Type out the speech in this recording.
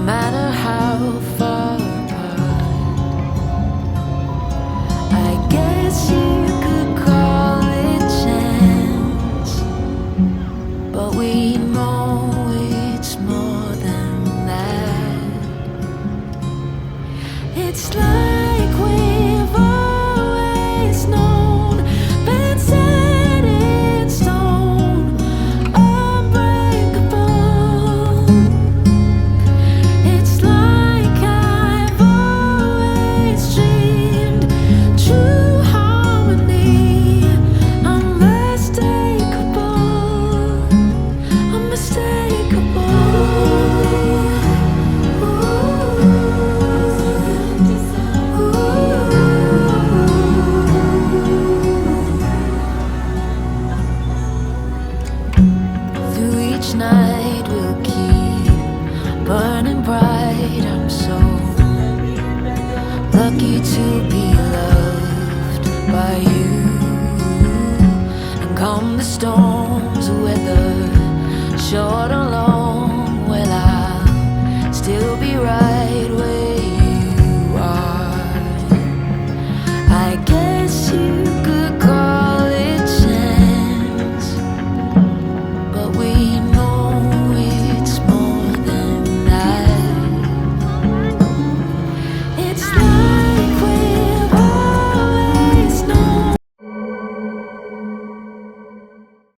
matter how far apart. I guess you could call it chance, but we know it's more than that. It's like we've always known, been set in stone, unbreakable. It's like I've always dreamed, true harmony, unmistakable, unmistakable. Through each night we'll keep burning bright. I'm so lucky to be loved by you. And come the storms, weather short or long,